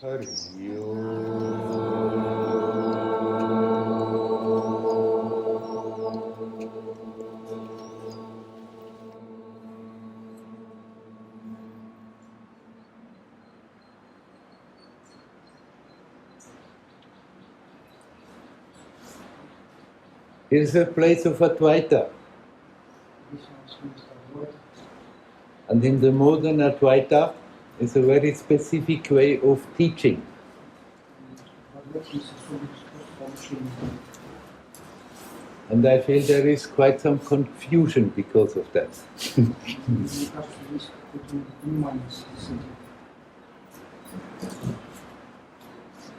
Here's a place of Advaita. And in the modern Advaita is a very specific way of teaching. And I feel there is quite some confusion because of that.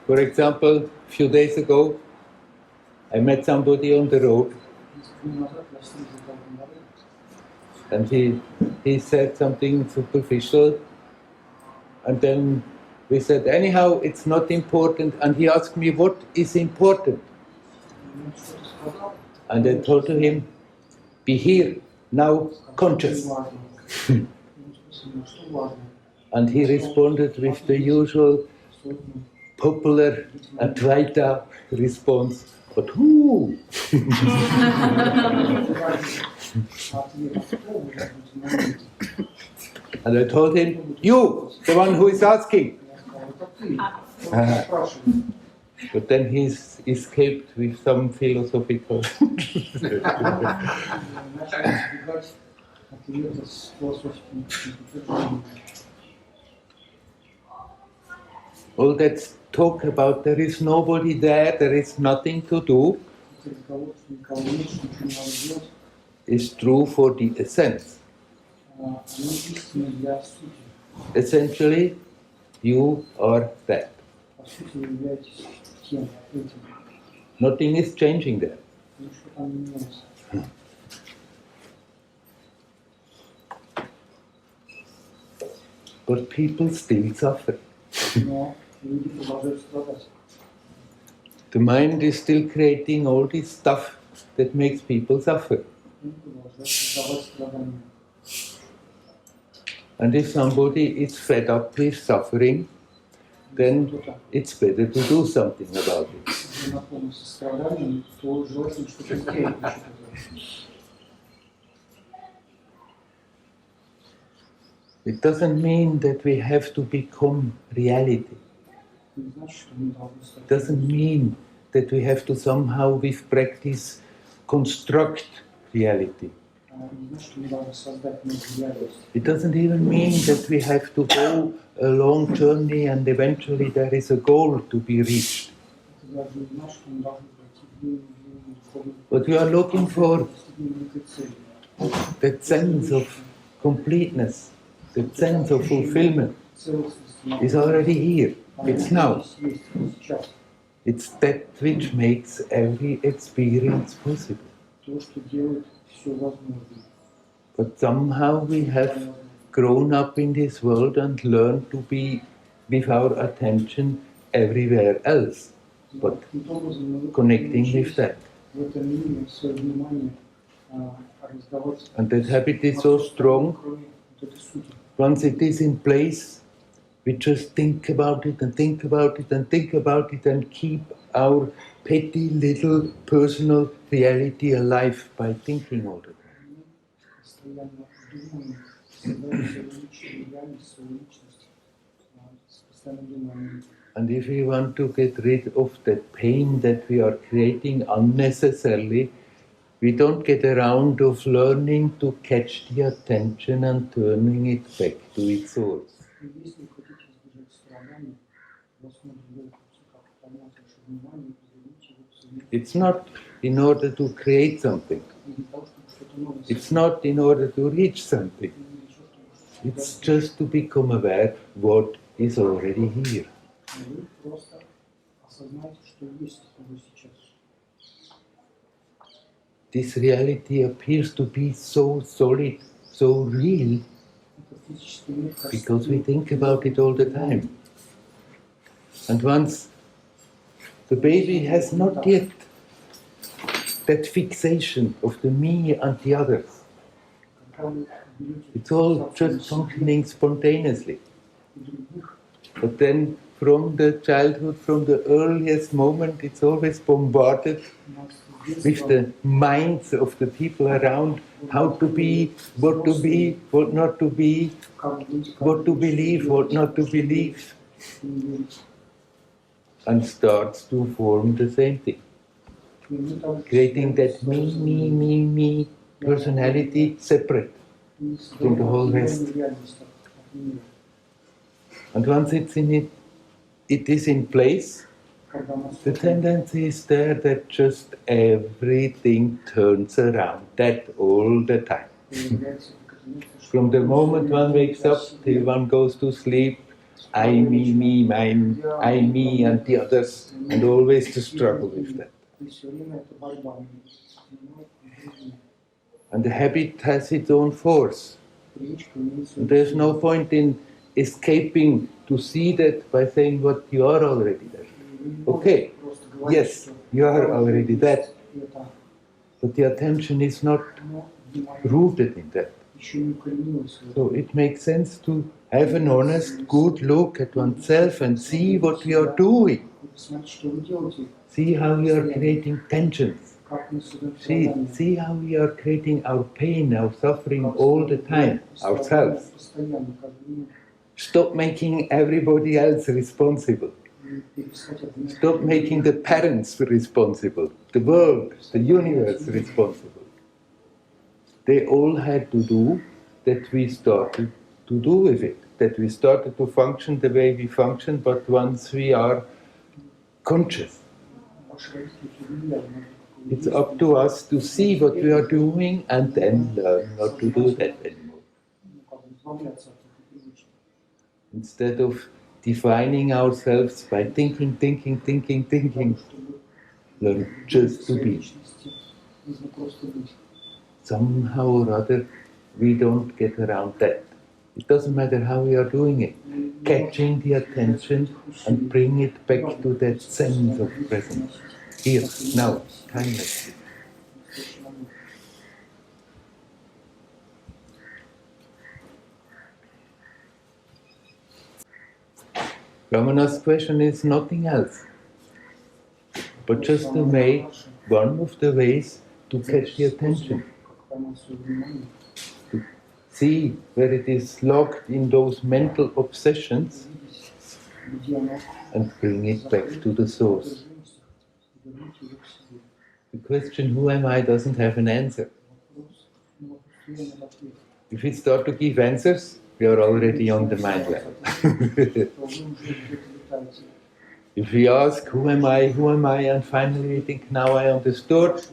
For example, a few days ago, I met somebody on the road, and he said something superficial, and then we said, anyhow, it's not important, and he asked me, what is important? And I told him, be here, now, conscious. And he responded with the usual popular Advaita response, but who? And I told him, you, the one who is asking. But then he escaped with some philosophical. All that talk about there is nobody there is nothing to do, is true for the essence. Essentially, you are that. Nothing is changing there. But people still suffer. The mind is still creating all this stuff that makes people suffer. And if somebody is fed up with suffering, then it's better to do something about it. It doesn't mean that we have to become reality. It doesn't mean that we have to somehow, with practice, construct reality. It doesn't even mean that we have to go a long journey and eventually there is a goal to be reached. What we are looking for, that sense of completeness, that sense of fulfillment, is already here. It's now. It's that which makes every experience possible. But somehow we have grown up in this world and learned to be with our attention everywhere else, but connecting with that. And that habit is so strong, once it is in place, we just think about it and think about it and think about it and keep our petty little personal reality alive by thinking all the time. And if we want to get rid of that pain that we are creating unnecessarily, we don't get around of learning to catch the attention and turning it back to its source. It's not in order to create something. It's not in order to reach something. It's just to become aware what is already here. This reality appears to be so solid, so real, because we think about it all the time. And once the baby has not yet that fixation of the me and the others, it's all just functioning spontaneously. But then from the childhood, from the earliest moment, it's always bombarded with the minds of the people around, how to be, what not to be, what to believe, what not to believe, and starts to form the same thing. Creating that me personality separate from the whole rest. And once it's in it, it is in place, the tendency is there that just everything turns around, that all the time. From the moment one wakes up till one goes to sleep, I, me, mine, I, me, and the others, and always to struggle with that. And the habit has its own force. And there's no point in escaping to see that by saying what you are already there. Okay, yes, you are already that. But the attention is not rooted in that. So it makes sense to have an honest, good look at oneself and see what we are doing. See how we are creating tensions. See how we are creating our pain, our suffering all the time, ourselves. Stop making everybody else responsible. Stop making the parents responsible, the world, the universe responsible. They all had to do that we started to do with it, that we started to function the way we function, but once we are conscious. It's up to us to see what we are doing and then learn not to do that anymore. Instead of defining ourselves by thinking, learn just to be. Somehow or other, we don't get around that. It doesn't matter how we are doing it. Catching the attention and bring it back to that sense of presence. Here, now, timelessly. Ramana's question is nothing else, but just to make one of the ways to catch the attention. To see where it is locked in those mental obsessions and bring it back to the source. The question, who am I, doesn't have an answer. If we start to give answers, we are already on the mind level. If we ask, who am I, and finally we think, now I understood,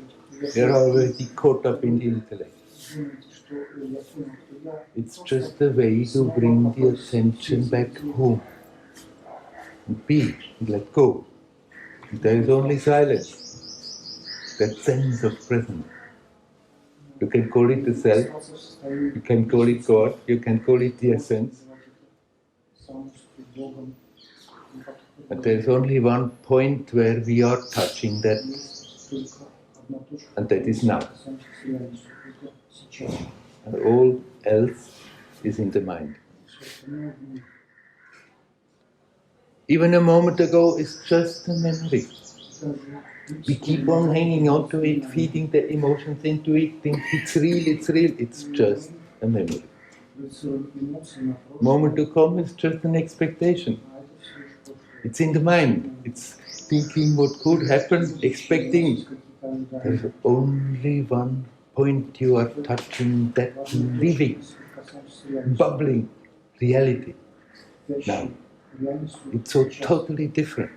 we are already caught up in the intellect. It's just a way to bring the attention back home. And be, and let go. And there is only silence. That sense of presence. You can call it the self, you can call it God, you can call it the essence. But there is only one point where we are touching that, and that is now. And all else is in the mind. Even a moment ago is just a memory. We keep on hanging on to it, feeding the emotions into it, think it's real, it's just a memory. Moment to come is just an expectation. It's in the mind, it's thinking what could happen, expecting. There's only one point you are touching, that living, bubbling reality. Now, it's so totally different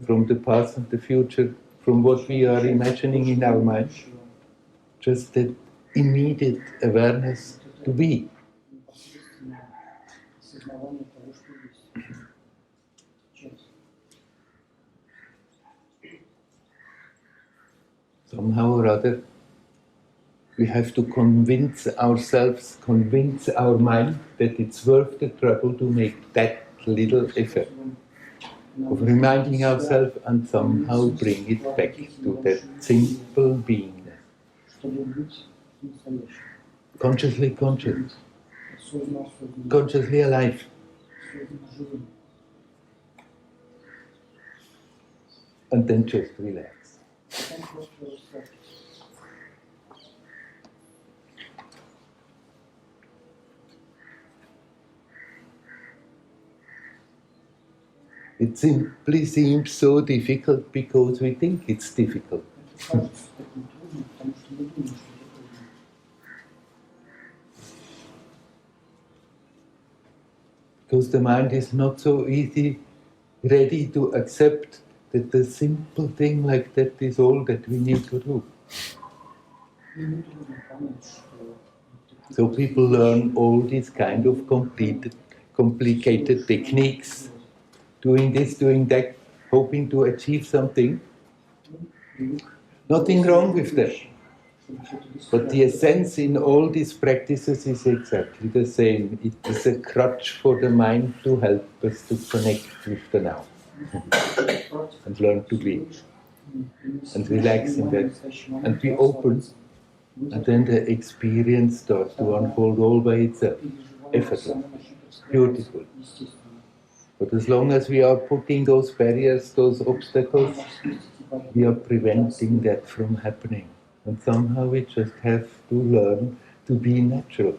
from the past and the future, from what we are imagining in our mind. Just that immediate awareness to be. Somehow or other, we have to convince ourselves, convince our mind that it's worth the trouble to make that little effort of reminding ourselves and somehow bring it back to that simple beingness. Consciously conscious, consciously alive, And then just relax. It simply seems so difficult because we think it's difficult. Because the mind is not so easy ready to accept that a simple thing like that is all that we need to do. So people learn all these kind of complicated techniques, doing this, doing that, hoping to achieve something. Nothing wrong with that. But the essence in all these practices is exactly the same. It is a crutch for the mind to help us to connect with the now and learn to be and relax in that and be open, and then the experience starts to unfold all by itself, effortless, beautiful. But as long as we are putting those barriers, those obstacles, we are preventing that from happening. And somehow we just have to learn to be natural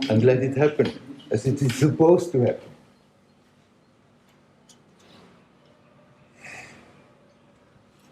and let it happen as it is supposed to happen.